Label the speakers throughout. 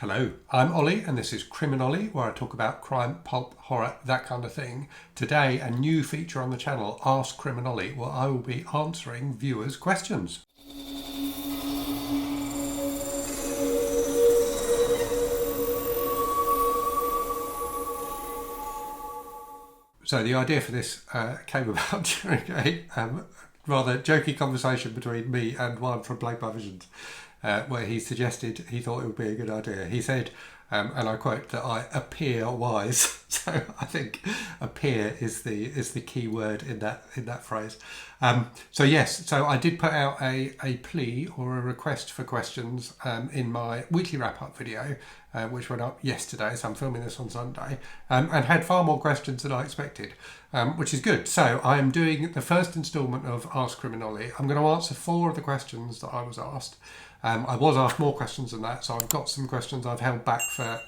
Speaker 1: Hello, I'm Ollie and this is CriminOlly, where I talk about crime, pulp, horror, that kind of thing. Today, a new feature on the channel, Ask CriminOlly, where I will be answering viewers' questions. So the idea for this came about during a rather jokey conversation between me and one from Blake by Visions, where he suggested he thought it would be a good idea. He said, and I quote, that I appear wise. So I think appear is the key word in that phrase. So I did put out a plea or a request for questions in my weekly wrap-up video, which went up yesterday, so I'm filming this on Sunday, and had far more questions than I expected, which is good. So I am doing the first instalment of Ask CriminOlly. I'm going to answer 4 of the questions that I was asked. I was asked more questions than that, so I've got some questions I've held back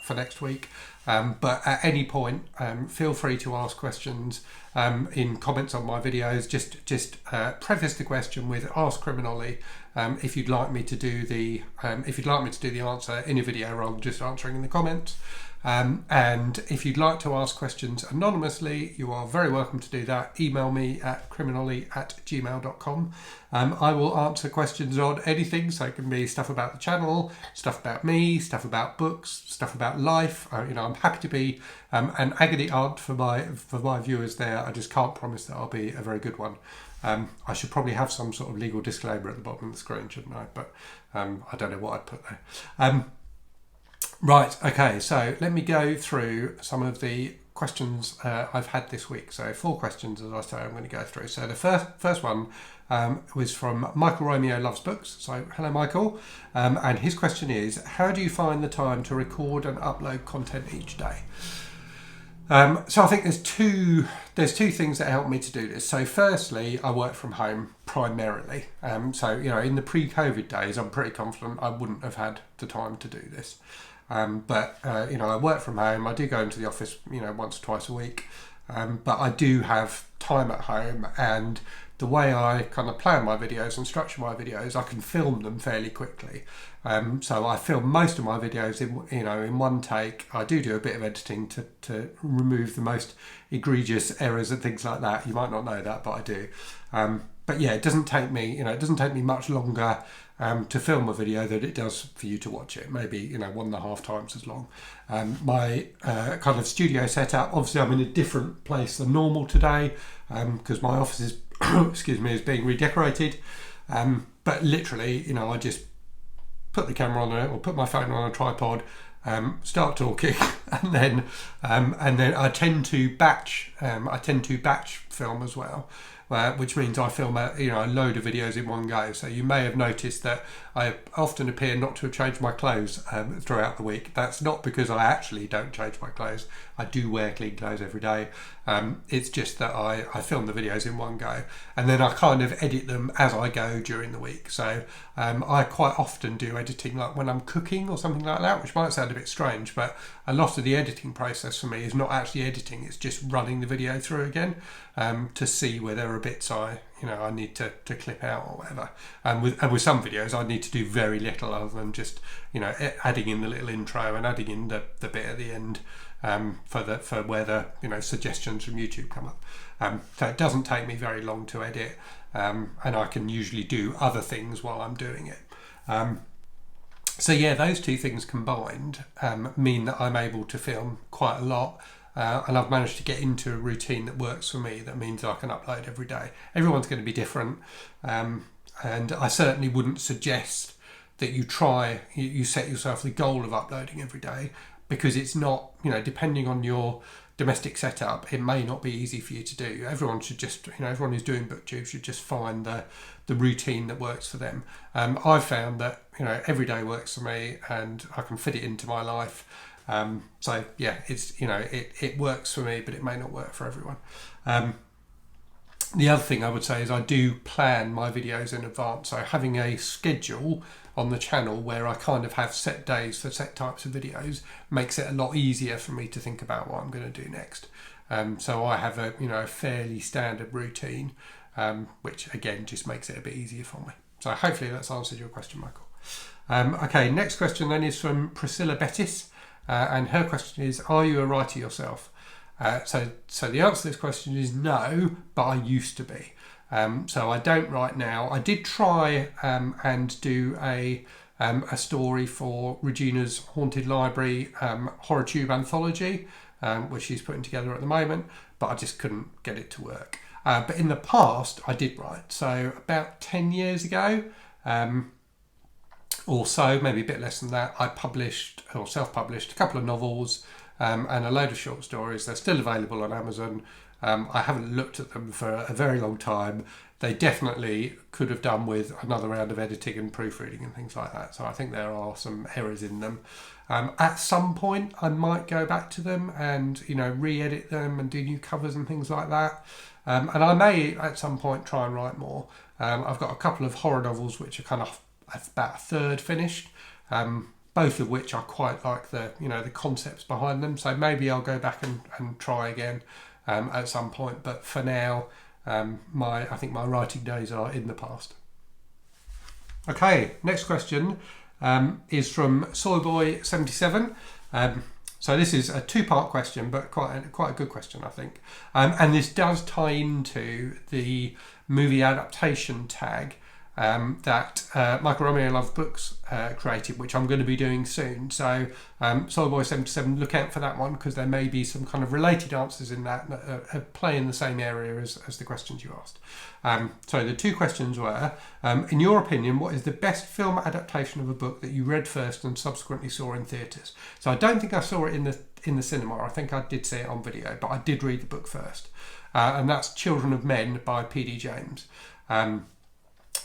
Speaker 1: for next week. But at any point, feel free to ask questions in comments on my videos. Just preface the question with Ask CriminOlly if you'd like me to do the answer in a video rather than just answering in the comments. And if you'd like to ask questions anonymously, you are very welcome to do that. Email me at criminolly@gmail.com. I will answer questions on anything, so it can be stuff about the channel, stuff about me, stuff about books, stuff about life. I'm happy to be an agony aunt for my viewers there. I just can't promise that I'll be a very good one. I should probably have some sort of legal disclaimer at the bottom of the screen, shouldn't I? But I don't know what I'd put there. Right, okay, so let me go through some of the questions I've had this week. So 4 questions, as I say, I'm going to go through. So the first one was from Michael Romeo Loves Books. So hello, Michael. And his question is, how do you find the time to record and upload content each day? So I think there's two things that help me to do this. So firstly, I work from home primarily. So in the pre-COVID days, I'm pretty confident I wouldn't have had the time to do this. But I work from home. I do go into the office, once or twice a week. But I do have time at home, and the way I kind of plan my videos and structure my videos, I can film them fairly quickly. So I film most of my videos in one take. I do a bit of editing to remove the most egregious errors and things like that. You might not know that, but I do. But yeah, it doesn't take me much longer to film a video than it does for you to watch it. Maybe 1.5 times as long. My kind of studio setup, obviously I'm in a different place than normal today because my office is is being redecorated. But literally, I just put the camera on it or put my phone on a tripod, start talking, and then I tend to batch film as well. Which means I film a load of videos in one go. So you may have noticed that I often appear not to have changed my clothes throughout the week. That's not because I actually don't change my clothes. I do wear clean clothes every day. It's just that I film the videos in one go, and then I kind of edit them as I go during the week. So I quite often do editing like when I'm cooking or something like that, which might sound a bit strange, but a lot of the editing process for me is not actually editing, it's just running the video through again to see where there are bits I need to clip out or whatever. And with some videos I need to do very little other than just adding in the little intro and adding in the bit at the end for where the suggestions from YouTube come up. So it doesn't take me very long to edit, and I can usually do other things while I'm doing it. So yeah, those two things combined mean that I'm able to film quite a lot. And I've managed to get into a routine that works for me, that means I can upload every day. Everyone's going to be different, and I certainly wouldn't suggest that you set yourself the goal of uploading every day, because it's not, depending on your domestic setup, it may not be easy for you to do. Everyone should just, everyone who's doing booktube should just find the routine that works for them. I've found that, every day works for me and I can fit it into my life. So yeah, it's it works for me, but it may not work for everyone. The other thing I would say is I do plan my videos in advance. So having a schedule on the channel where I kind of have set days for set types of videos makes it a lot easier for me to think about what I'm going to do next. So I have a fairly standard routine, which again just makes it a bit easier for me. So hopefully that's answered your question, Michael. Okay, next question then is from Priscilla Bettis, and her question is: are you a writer yourself? So the answer to this question is no, but I used to be. So I don't write now. I did try and do a story for Regina's Haunted Library horror tube anthology, which she's putting together at the moment, but I just couldn't get it to work. But in the past, I did write. So about 10 years ago, or so, maybe a bit less than that, I published or self-published a couple of novels and a load of short stories. They're still available on Amazon. I haven't looked at them for a very long time. They definitely could have done with another round of editing and proofreading and things like that. So I think there are some errors in them. At some point, I might go back to them and re-edit them and do new covers and things like that. And I may at some point try and write more. I've got a couple of horror novels which are kind of about a third finished. Both of which I quite like the concepts behind them. So maybe I'll go back and try again at some point. But for now, I think my writing days are in the past. Okay, next question is from Soyboy77. So this is a two-part question, but quite a good question, I think. And this does tie into the movie adaptation tag that Michael Romeo Loves Books created, which I'm going to be doing soon. So Soulboy77, look out for that one, because there may be some kind of related answers in that play in the same area as the questions you asked. So the two questions were, in your opinion, what is the best film adaptation of a book that you read first and subsequently saw in theatres? So I don't think I saw it in the cinema. I think I did see it on video, but I did read the book first. And that's Children of Men by P.D. James.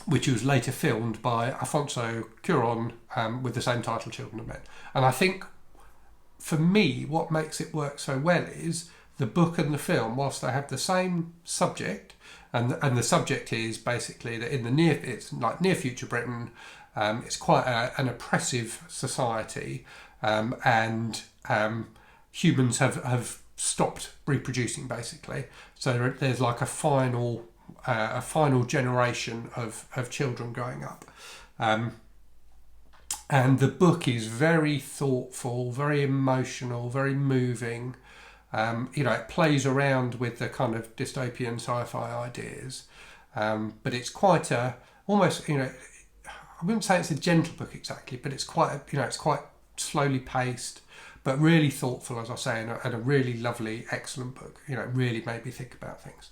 Speaker 1: Which was later filmed by Alfonso Cuarón with the same title, Children of Men. And I think, for me, what makes it work so well is the book and the film, whilst they have the same subject, and the subject is basically that it's like near future Britain, it's quite an oppressive society, and humans have stopped reproducing, basically. So there's like a final generation of children growing up, and the book is very thoughtful, very emotional, very moving. It plays around with the kind of dystopian sci-fi ideas, but it's quite almost I wouldn't say it's a gentle book exactly, but it's quite it's quite slowly paced, but really thoughtful, as I say, and a really lovely, excellent book. It really made me think about things.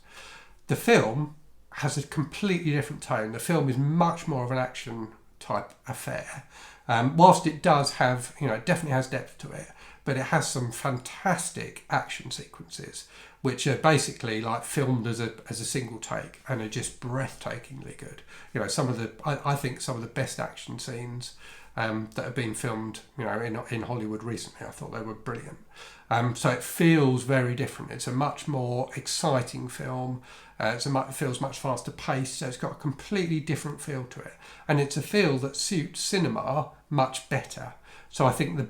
Speaker 1: The film has a completely different tone. The film is much more of an action type affair. Whilst it does have, it definitely has depth to it, but it has some fantastic action sequences, which are basically like filmed as a single take and are just breathtakingly good. I think some of the best action scenes that have been filmed, in Hollywood recently, I thought they were brilliant. So it feels very different. It's a much more exciting film. It feels much faster paced, so it's got a completely different feel to it. And it's a feel that suits cinema much better. So I think the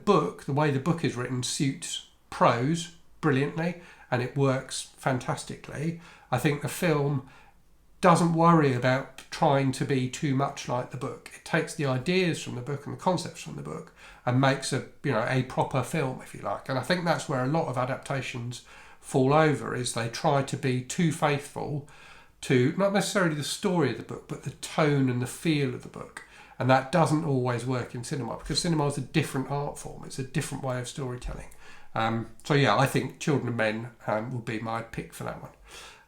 Speaker 1: way the book is written suits prose brilliantly, and it works fantastically. I think the film doesn't worry about trying to be too much like the book. It takes the ideas from the book and the concepts from the book and makes a proper film, if you like. And I think that's where a lot of adaptations fall over, is they try to be too faithful to not necessarily the story of the book, but the tone and the feel of the book. And that doesn't always work in cinema, because cinema is a different art form. It's a different way of storytelling. I think Children of Men would be my pick for that one.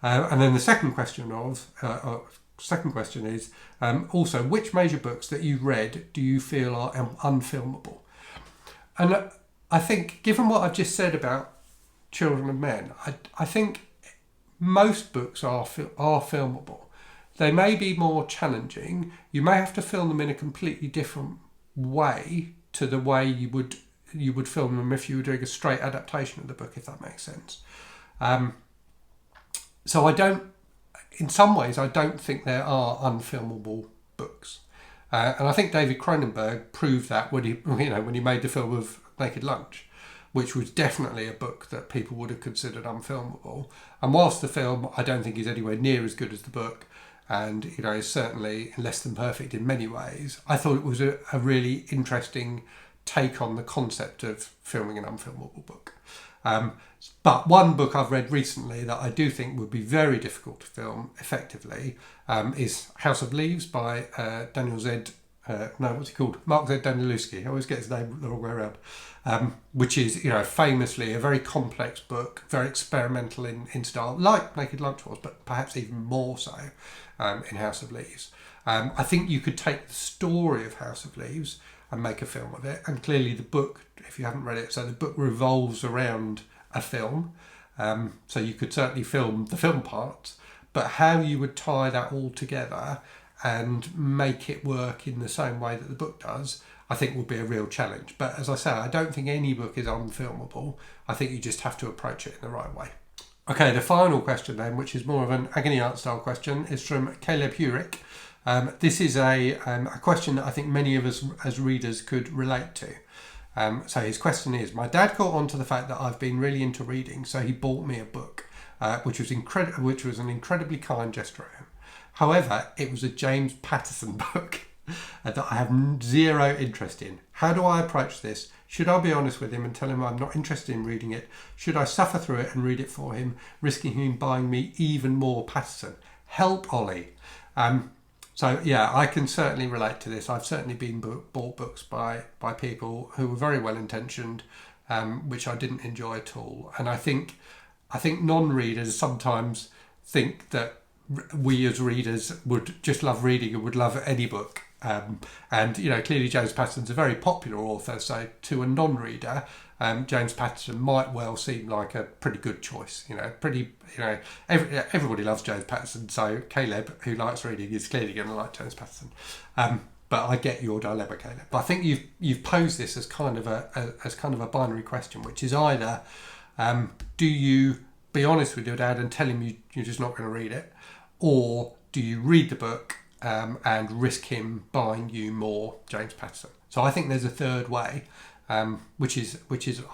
Speaker 1: And then the second question is also, which major books that you read do you feel are unfilmable? And I think, given what I've just said about Children of Men, I think most books are filmable. They may be more challenging. You may have to film them in a completely different way to the way you would film them if you were doing a straight adaptation of the book, if that makes sense. So in some ways, I don't think there are unfilmable books. And I think David Cronenberg proved that when he made the film of Naked Lunch, which was definitely a book that people would have considered unfilmable. And whilst the film, I don't think, is anywhere near as good as the book, and is certainly less than perfect in many ways. I thought it was a really interesting take on the concept of filming an unfilmable book. But one book I've read recently that I do think would be very difficult to film effectively is House of Leaves by Daniel Z. What's he called? Mark Z. Danielewski. I always get his name the wrong way around. Which is, famously a very complex book, very experimental in style, like Naked Lunch was, but perhaps even more so in House of Leaves. I think you could take the story of House of Leaves and make a film of it, and clearly the book, if you haven't read it, so the book revolves around a film, so you could certainly film the film parts, but how you would tie that all together and make it work in the same way that the book does, I think would be a real challenge. But as I say, I don't think any book is unfilmable. I think you just have to approach it in the right way. Okay, the final question then, which is more of an agony art style question, is from Caleb Hurick. This is a question that I think many of us as readers could relate to. So his question is, my dad caught on to the fact that I've been really into reading, so he bought me a book, which was an incredibly kind gesture of him. However, it was a James Patterson book that I have zero interest in. How do I approach this? Should I be honest with him and tell him I'm not interested in reading it? Should I suffer through it and read it for him, risking him buying me even more Patterson? Help, Ollie. So yeah, I can certainly relate to this. I've certainly been bought books by people who were very well intentioned, which I didn't enjoy at all. And I think non-readers sometimes think that we as readers would just love reading and would love any book. And clearly James Patterson's a very popular author, so to a non-reader, James Patterson might well seem like a pretty good choice. Everybody loves James Patterson, so Caleb, who likes reading, is clearly going to like James Patterson. But I get your dilemma, Caleb. But I think you've posed this as kind of a binary question, which is either do you be honest with your dad and tell him you're just not going to read it, or do you read the book and risk him buying you more James Patterson? So I think there's a third way, which is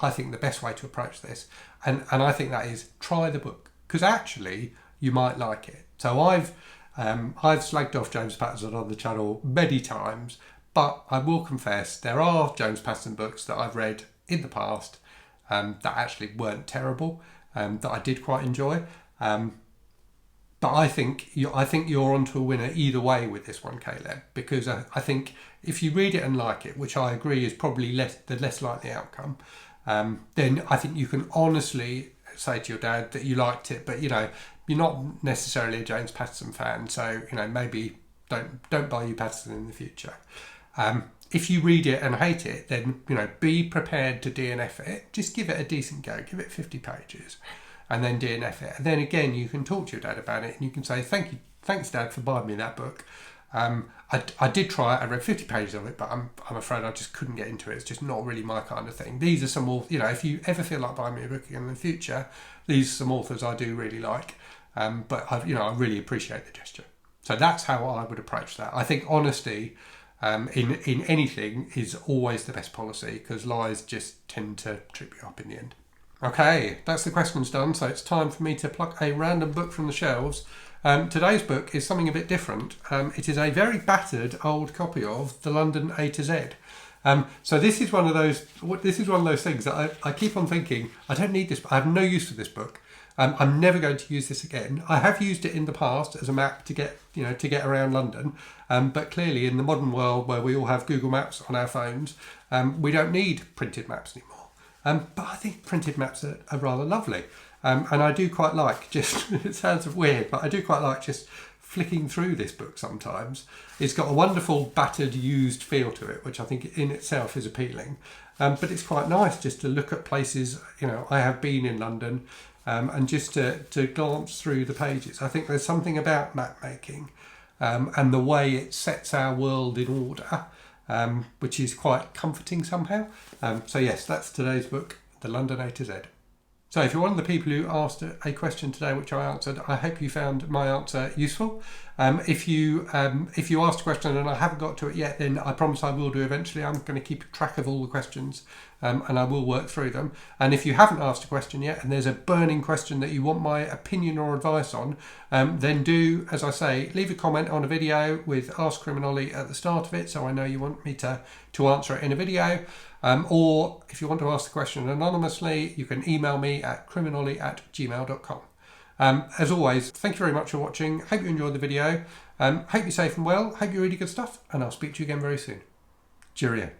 Speaker 1: I think the best way to approach this, and I think that is try the book, because actually you might like it. So I've slagged off James Patterson on the channel many times, but I will confess there are James Patterson books that I've read in the past that actually weren't terrible, that I did quite enjoy. But I think you're onto a winner either way with this one, Caleb, because I think if you read it and like it, which I agree is probably the less likely outcome, then I think you can honestly say to your dad that you liked it, but you're not necessarily a James Patterson fan, so maybe don't buy you Patterson in the future. If you read it and hate it, then be prepared to DNF it. Just give it a decent go. Give it 50 pages. And then DNF it. And then again, you can talk to your dad about it and you can say, thanks Dad for buying me that book. I did try it, I read 50 pages of it, but I'm afraid I just couldn't get into it. It's just not really my kind of thing. These are some, if you ever feel like buying me a book again in the future, these are some authors I do really like. But I really appreciate the gesture. So that's how I would approach that. I think honesty in anything is always the best policy, because lies just tend to trip you up in the end. Okay, that's the questions done, so it's time for me to pluck a random book from the shelves. Today's book is something a bit different. It is a very battered old copy of The London A to Z. So this is one of those things that I keep on thinking, I don't need this, I have no use for this book. I'm never going to use this again. I have used it in the past as a map to get around London, but clearly in the modern world where we all have Google Maps on our phones, we don't need printed maps anymore. But I think printed maps are rather lovely, and I do quite like it sounds weird, but I do quite like just flicking through this book sometimes. It's got a wonderful battered, used feel to it, which I think in itself is appealing, but it's quite nice just to look at places I have been in London, and just to glance through the pages. I think there's something about map making and the way it sets our world in order, which is quite comforting somehow. So yes, that's today's book, The London A to Z. So if you're one of the people who asked a question today which I answered, I hope you found my answer useful. If you asked a question and I haven't got to it yet, then I promise I will do eventually. I'm going to keep track of all the questions and I will work through them. And if you haven't asked a question yet and there's a burning question that you want my opinion or advice on, then do, as I say, leave a comment on a video with Ask CriminOlly at the start of it, so I know you want me to answer it in a video. Or if you want to ask the question anonymously, you can email me at criminolly@gmail.com. As always, thank you very much for watching. Hope you enjoyed the video. Hope you're safe and well. Hope you're reading good stuff. And I'll speak to you again very soon. Cheerio.